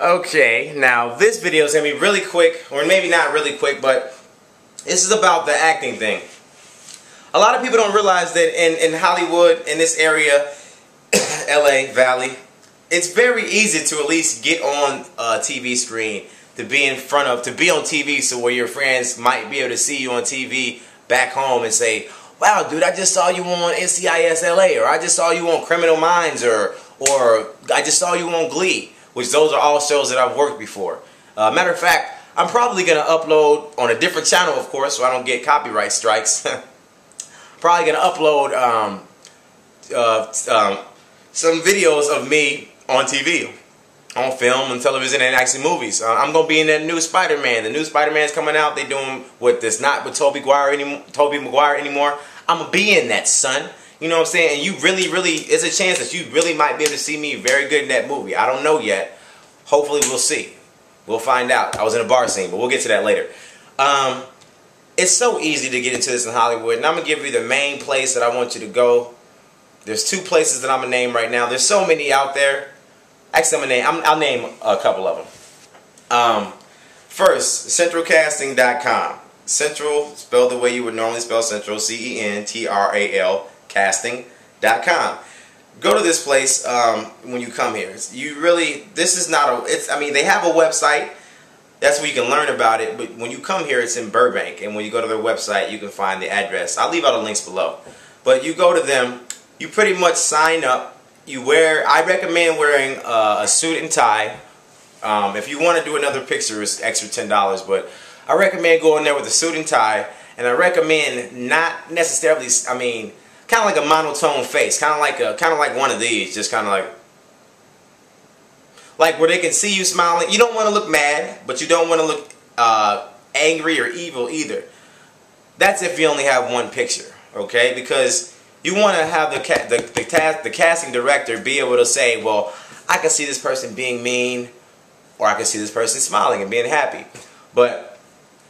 Okay, now this video is going to be really quick, or maybe not really quick, but this is about the acting thing. A lot of people don't realize that in Hollywood, in this area, LA Valley, it's very easy to at least get on a TV screen, to be in front of, to be on TV, so where your friends might be able to see you on TV back home and say, wow, dude, I just saw you on NCIS LA, or I just saw you on Criminal Minds, or I just saw you on Glee, which those are all shows that I've worked before. Matter of fact, I'm probably going to upload on a different channel, of course, so I don't get copyright strikes. Probably going to upload some videos of me on TV, on film and television and actually movies. I'm going to be in that new Spider-Man. The new Spider-Man's coming out. They're doing what that's not with Tobey Maguire anymore. I'm going to be in that, son. You know what I'm saying? And you really, it's a chance that you really might be able to see me very good in that movie. I don't know yet. Hopefully we'll see. We'll find out. I was in a bar scene, but we'll get to that later. It's so easy to get into this in Hollywood, and I'm going to give you the main place that I want you to go. There's two places that I'm going to name right now. There's so many out there. Actually, I'll name a couple of them. First, centralcasting.com. Central, spelled the way you would normally spell Central, C-E-N-T-R-A-L, casting.com. Go to this place when you come here. This is not I mean, they have a website. That's where you can learn about it. But when you come here, it's in Burbank. And when you go to their website, you can find the address. I'll leave out the links below. But you go to them, you pretty much sign up. I recommend wearing a suit and tie. If you want to do another picture, it's extra $10. But I recommend going there with a suit and tie. And I recommend not necessarily, I mean, kind of like a monotone face, kind of like one of these, just kind of like where they can see you smiling. You don't want to look mad, but you don't want to look angry or evil either. That's if you only have one picture, okay? Because you want to have the casting director be able to say, well, I can see this person being mean, or I can see this person smiling and being happy. But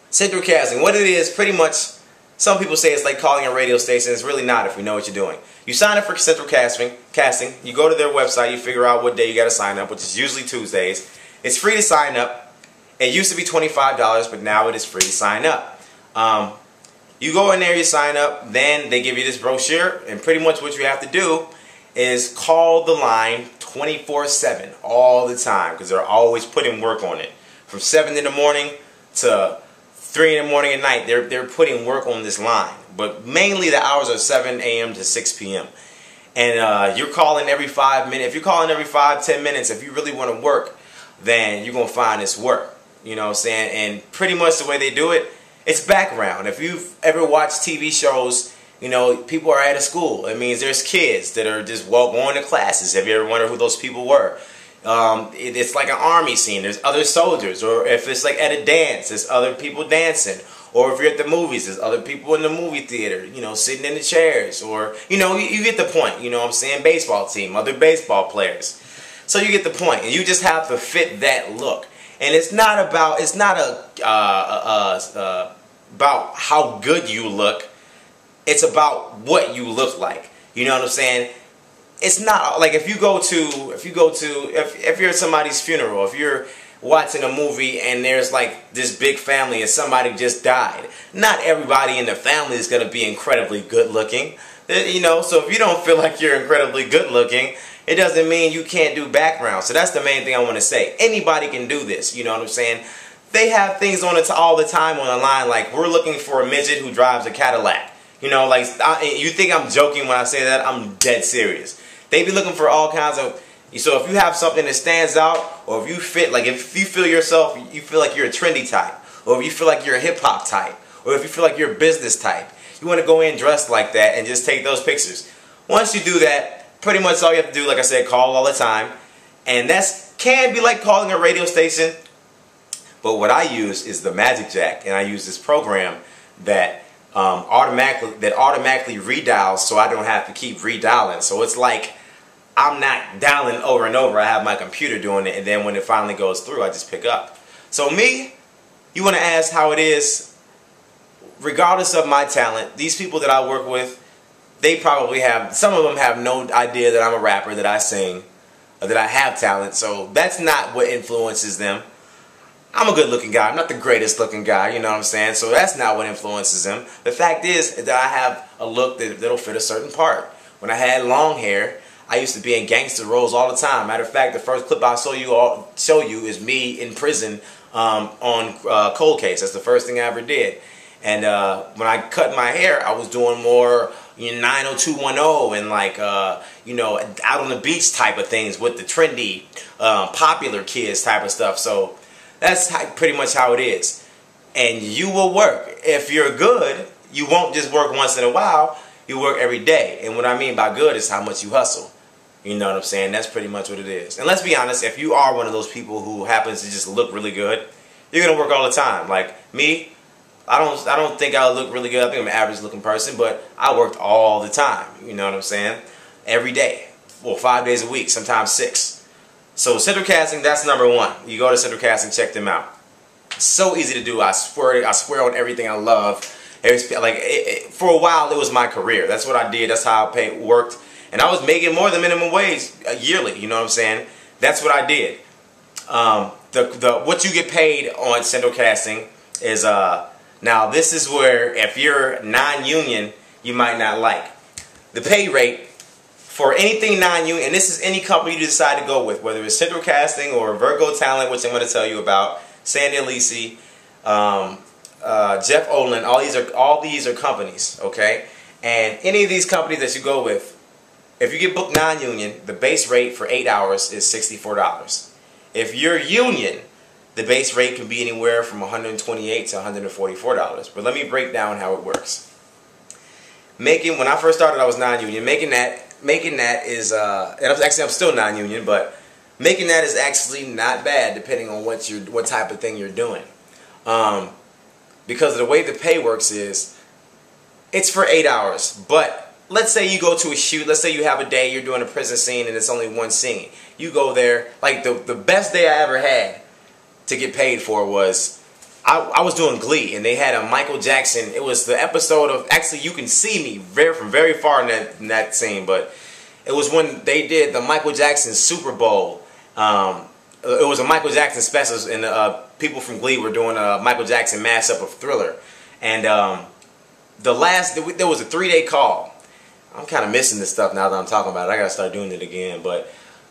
Central Casting, what it is, pretty much. Some people say it's like calling a radio station. It's really not if you know what you're doing. You sign up for Central Casting. You go to their website. You figure out what day you got to sign up, which is usually Tuesdays. It's free to sign up. It used to be $25, but now it is free to sign up. You go in there, you sign up. Then they give you this brochure. And pretty much what you have to do is call the line 24/7 all the time, because they're always putting work on it. From 7 in the morning to 3 in the morning at night, they're putting work on this line. But mainly the hours are 7 a.m. to 6 p.m. And you're calling every 5 minutes. If you're calling every 5-10 minutes, if you really want to work, then you're going to find this work. You know what I'm saying? And pretty much the way they do it, it's background. If you've ever watched TV shows, you know, people are at a school. It means there's kids that are just going to classes. Have you ever wondered who those people were? It's like an army scene. There's other soldiers. Or if it's like at a dance, there's other people dancing. Or if you're at the movies, there's other people in the movie theater, you know, sitting in the chairs. Or, you know, you get the point. You know what I'm saying? Baseball team, other baseball players. So you get the point. And you just have to fit that look. And it's not about, about how good you look. It's about what you look like. You know what I'm saying? It's not like if you're at somebody's funeral, if you're watching a movie and there's like this big family and somebody just died, not everybody in the family is going to be incredibly good looking. You know, so if you don't feel like you're incredibly good looking, it doesn't mean you can't do background. So that's the main thing I want to say. Anybody can do this, you know what I'm saying? They have things on it all the time on the line, like we're looking for a midget who drives a Cadillac. You know, like, you think I'm joking when I say that? I'm dead serious. They be looking for all kinds of, so if you have something that stands out, or if you fit, like if you feel yourself, you feel like you're a trendy type, or if you feel like you're a hip-hop type, or if you feel like you're a business type, you want to go in dressed like that and just take those pictures. Once you do that, pretty much all you have to do, like I said, call all the time. And can be like calling a radio station, but what I use is the Magic Jack, and I use this program that automatically redials, so I don't have to keep redialing. So it's like I'm not dialing over and over. I have my computer doing it, and then when it finally goes through, I just pick up. So me, you want to ask how it is, regardless of my talent, these people that I work with, they probably have, some of them have no idea that I'm a rapper, that I sing. that I have talent. So that's not what influences them. I'm a good looking guy. I'm not the greatest looking guy, you know what I'm saying? So that's not what influences them. The fact is that I have a look that'll fit a certain part. When I had long hair, I used to be in gangster roles all the time. Matter of fact, the first clip I'll show you is me in prison on Cold Case. That's the first thing I ever did. And when I cut my hair, I was doing more 90210 and like out on the beach type of things with the trendy, popular kids type of stuff. So that's pretty much how it is. And you will work. If you're good, you won't just work once in a while. You work every day. And what I mean by good is how much you hustle. You know what I'm saying? That's pretty much what it is. And let's be honest, if you are one of those people who happens to just look really good, you're going to work all the time. Like me, I don't think I look really good. I think I'm an average looking person, but I worked all the time. You know what I'm saying? Every day. Well, 5 days a week, sometimes 6. So Central Casting, that's number one. You go to Central Casting, check them out. It's so easy to do. I swear on everything I love. For a while, it was my career. That's what I did. That's how I worked. And I was making more than minimum wage yearly. You know what I'm saying? That's what I did. What you get paid on Central Casting is now this is where if you're non-union, you might not like the pay rate for anything non-union. And this is any company you decide to go with, whether it's Central Casting or Virgo Talent, which I'm going to tell you about, Sande Alessi, Jeff Olan. All these are companies, okay? And any of these companies that you go with, if you get booked non-union, the base rate for 8 hours is $64. If you're union, the base rate can be anywhere from $128 to $144. But let me break down how it works. When I first started, I was non-union. Making that is, and I'm still non-union, but making that is actually not bad depending on what type of thing you're doing. Because the way the pay works is, it's for 8 hours, but let's say you go to a shoot. Let's say you have a day, you're doing a prison scene and it's only one scene. You go there, like the best day I ever had to get paid for was, I was doing Glee and they had a Michael Jackson. It was the episode of, actually you can see me from very far in that scene, but it was when they did the Michael Jackson Super Bowl. It was a Michael Jackson special and people from Glee were doing a Michael Jackson mashup of Thriller. And there was a 3-day call. I'm kind of missing this stuff now that I'm talking about it. I gotta start doing it again, but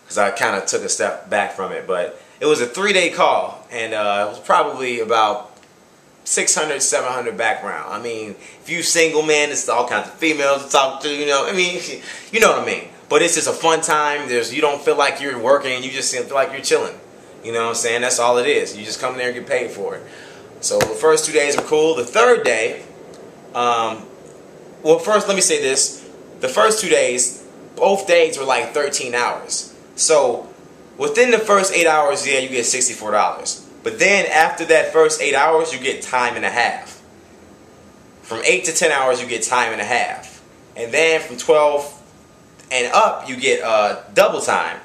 because I kind of took a step back from it. But it was a 3-day call, and it was probably about 600, 700 background. I mean, if you single man, it's all kinds of females to talk to. You know, I mean, you know what I mean. But it's just a fun time. You don't feel like you're working. You just feel like you're chilling. You know what I'm saying? That's all it is. You just come there and get paid for it. So the first 2 days were cool. The third day, well, first let me say this. The first 2 days, both days were like 13 hours. So within the first 8 hours, yeah, you get $64. But then after that first 8 hours, you get time and a half. From 8 to 10 hours, you get time and a half. And then from 12 and up, you get double time.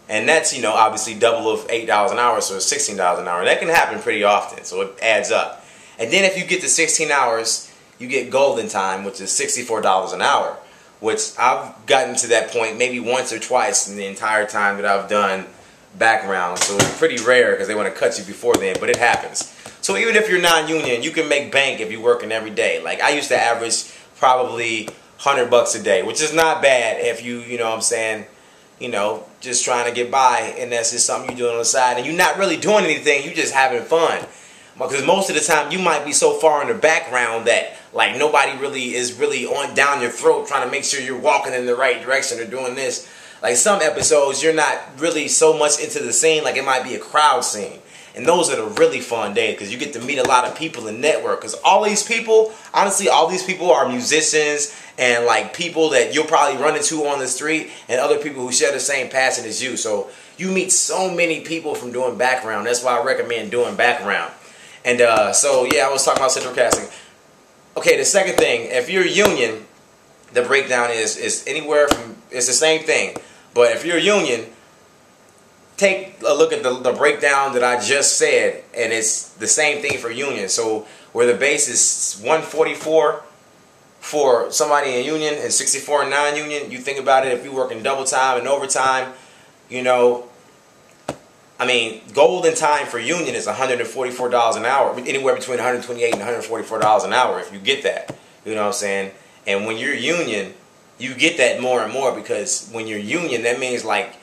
And that's, you know, obviously double of $8 an hour, so it's $16 an hour. That can happen pretty often, so it adds up. And then if you get to 16 hours, you get golden time, which is $64 an hour. Which I've gotten to that point maybe once or twice in the entire time that I've done background. So it's pretty rare because they want to cut you before then, but it happens. So even if you're non-union, you can make bank if you're working every day. Like I used to average probably $100 a day, which is not bad if you know what I'm saying, just trying to get by, and that's just something you're doing on the side, and you're not really doing anything, you're just having fun. Because most of the time you might be so far in the background that like nobody really is on down your throat trying to make sure you're walking in the right direction or doing this. Like some episodes you're not really so much into the scene, like it might be a crowd scene. And those are the really fun days because you get to meet a lot of people and network. Because all these people, honestly, all these people are musicians and like people that you'll probably run into on the street and other people who share the same passion as you. So you meet so many people from doing background. That's why I recommend doing background. And so yeah, I was talking about Central Casting. Okay, the second thing, if you're union, the breakdown is anywhere from, it's the same thing. But if you're union, take a look at the breakdown that I just said, and it's the same thing for union. So where the base is 144 for somebody in union and 64 in non-union, you think about it, if you're working double time and overtime, You know, I mean, golden time for union is $144 an hour, anywhere between $128 and $144 an hour if you get that. You know what I'm saying? And when you're union, you get that more and more, because when you're union, that means like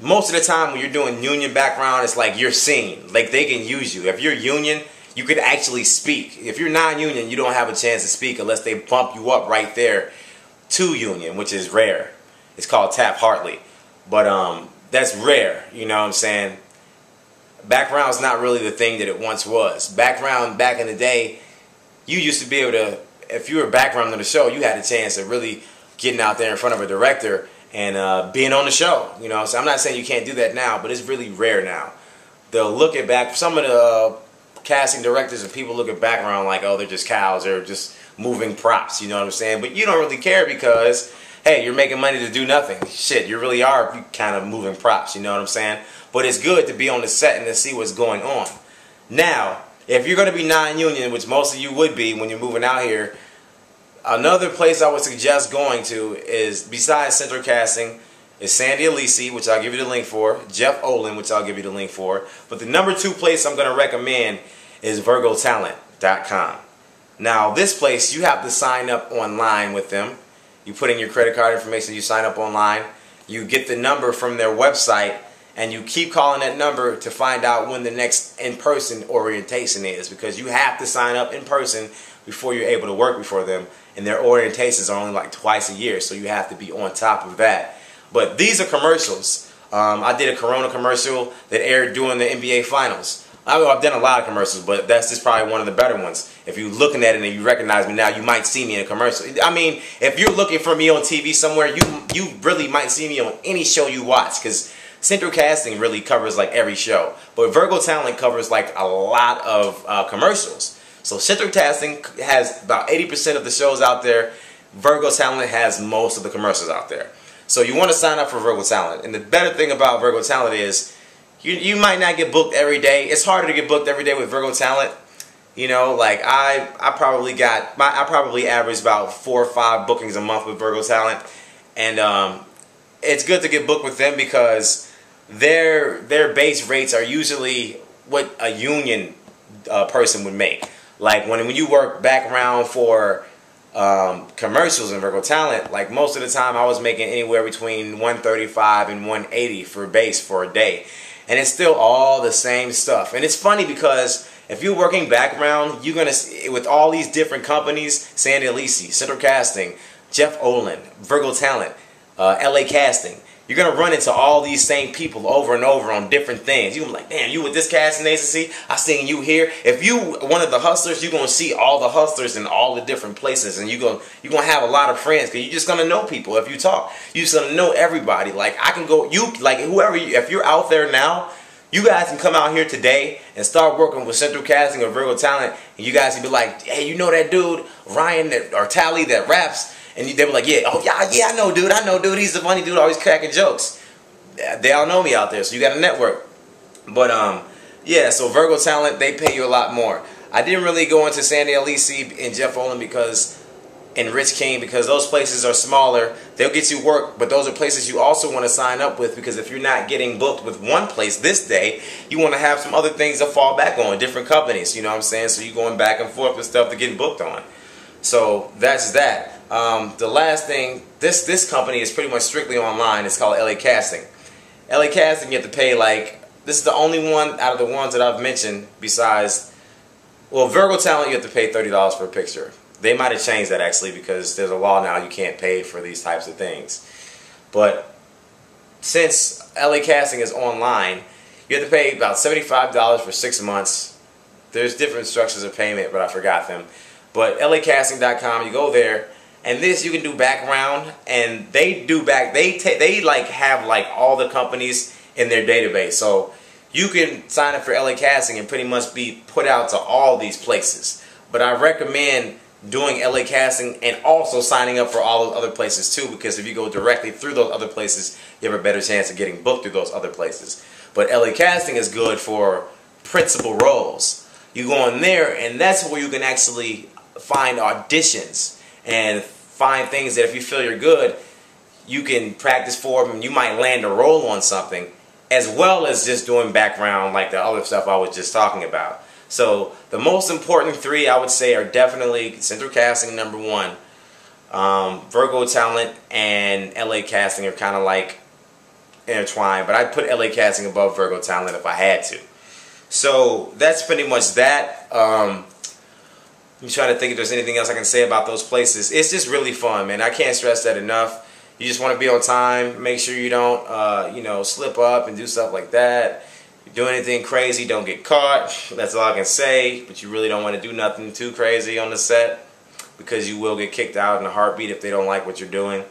most of the time when you're doing union background, it's like you're seen. Like they can use you. If you're union, you could actually speak. If you're non-union, you don't have a chance to speak unless they bump you up right there to union, which is rare. It's called Taft-Hartley. But that's rare, you know what I'm saying? Background's not really the thing that it once was. Background back in the day, you used to be able to, if you were background on the show, you had a chance of really getting out there in front of a director and being on the show. You know, so I'm not saying you can't do that now, but it's really rare now. They'll look at back, some of the casting directors and people look at background like, oh, they're just cows, they're just moving props, you know what I'm saying? But you don't really care because, hey, you're making money to do nothing. Shit, you really are kind of moving props, you know what I'm saying? But it's good to be on the set and to see what's going on. Now, if you're going to be non-union, which most of you would be when you're moving out here, another place I would suggest going to is, besides Central Casting, is Sande Alessi, which I'll give you the link for, Jeff Olan, which I'll give you the link for. But the number 2 place I'm going to recommend is VirgoTalent.com. Now, this place, you have to sign up online with them. You put in your credit card information, you sign up online, you get the number from their website, and you keep calling that number to find out when the next in-person orientation is, because you have to sign up in person before you're able to work before them, and their orientations are only like twice a year, so you have to be on top of that. But these are commercials. I did a Corona commercial that aired during the NBA Finals. I've done a lot of commercials, but that's just probably one of the better ones. If you're looking at it and you recognize me now, you might see me in a commercial. I mean, if you're looking for me on TV somewhere, you really might see me on any show you watch, because Central Casting really covers like every show. But Virgo Talent covers like a lot of commercials. So Central Casting has about 80% of the shows out there. Virgo Talent has most of the commercials out there. So you want to sign up for Virgo Talent. And the better thing about Virgo Talent is you might not get booked every day. It's harder to get booked every day with Virgo Talent. You know, like I probably average about 4 or 5 bookings a month with Virgo Talent. And it's good to get booked with them because their base rates are usually what a union person would make. Like when you work background for commercials in Virgo Talent, like most of the time I was making anywhere between $135 and $180 for base for a day. And it's still all the same stuff. And it's funny because if you're working background, you're gonna see, with all these different companies, Sande Alessi, Central Casting, Jeff Olan, Virgo Talent, LA Casting, you're gonna run into all these same people over and over on different things. You're gonna be like, damn, you with this casting agency? I seen you here. If you one of the hustlers, you're gonna see all the hustlers in all the different places, and you're gonna have a lot of friends because you're just gonna know people if you talk. You're just gonna know everybody. Like I can go, if you're out there now, you guys can come out here today and start working with Central Casting or Virgo Talent, and you guys can be like, hey, you know that dude Ryan or Tally that raps? And they were like, yeah, oh yeah, I know dude, he's the funny dude, always cracking jokes. They all know me out there, so you got a network. But yeah, so Virgo Talent, they pay you a lot more. I didn't really go into Sande Alessi and Jeff Olan and Rich King because those places are smaller. They'll get you work, but those are places you also want to sign up with, because if you're not getting booked with one place this day, you want to have some other things to fall back on, different companies, you know what I'm saying? So you're going back and forth with stuff to get booked on. So that's that. The last thing, this company is pretty much strictly online. It's called LA Casting. LA Casting, you have to pay like, this is the only one out of the ones that I've mentioned besides, well, Virgo Talent, you have to pay $30 for a picture. They might have changed that actually because there's a law now you can't pay for these types of things. But since LA Casting is online, you have to pay about $75 for 6 months. There's different structures of payment, but I forgot them. But LACasting.com, you go there, and this you can do background, and they do they like have like all the companies in their database. So you can sign up for LA Casting and pretty much be put out to all these places. But I recommend doing LA Casting and also signing up for all those other places too, because if you go directly through those other places, you have a better chance of getting booked through those other places. But LA Casting is good for principal roles. You go in there, and that's where you can actually find auditions and find things that if you feel you're good, you can practice for them. You might land a role on something, as well as just doing background like the other stuff I was just talking about. So the most important three I would say are definitely Central Casting, number one. Virgo Talent and LA Casting are kind of like intertwined, but I'd put LA Casting above Virgo Talent if I had to. So that's pretty much that. I'm trying to think if there's anything else I can say about those places. It's just really fun, man. I can't stress that enough. You just want to be on time. Make sure you don't, you know, slip up and do stuff like that. If you do anything crazy, don't get caught. That's all I can say. But you really don't want to do nothing too crazy on the set, because you will get kicked out in a heartbeat if they don't like what you're doing.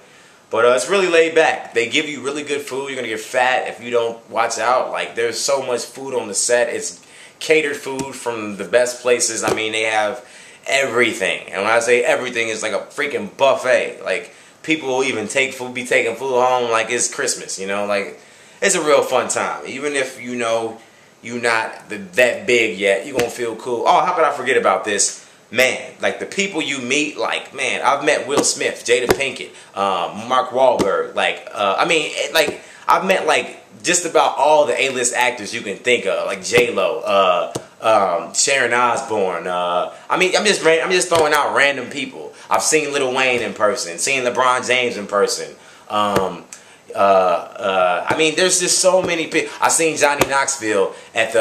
But it's really laid back. They give you really good food. You're going to get fat if you don't watch out. Like, there's so much food on the set. It's catered food from the best places. I mean, they have everything. And when I say everything, it's like a freaking buffet. Like, people will even be taking food home like it's Christmas, you know? Like, it's a real fun time. Even if, you know, you're not that big yet, you're going to feel cool. Oh, how could I forget about this? Man, like the people you meet, like, man, I've met Will Smith, Jada Pinkett, Mark Wahlberg, like, I mean, like, I've met, like, just about all the A-list actors you can think of, like J-Lo, Sharon Osbourne, I mean, I'm just throwing out random people. I've seen Lil Wayne in person, seen LeBron James in person, I mean, there's just so many people. I've seen Johnny Knoxville at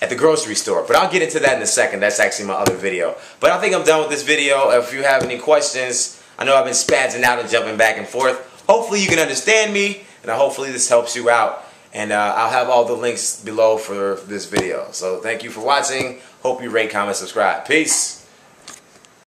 the grocery store. But I'll get into that in a second. That's actually my other video. But I think I'm done with this video. If you have any questions, I know I've been spazzing out and jumping back and forth. Hopefully you can understand me, and hopefully this helps you out. And I'll have all the links below for this video. So thank you for watching. Hope you rate, comment, subscribe. Peace.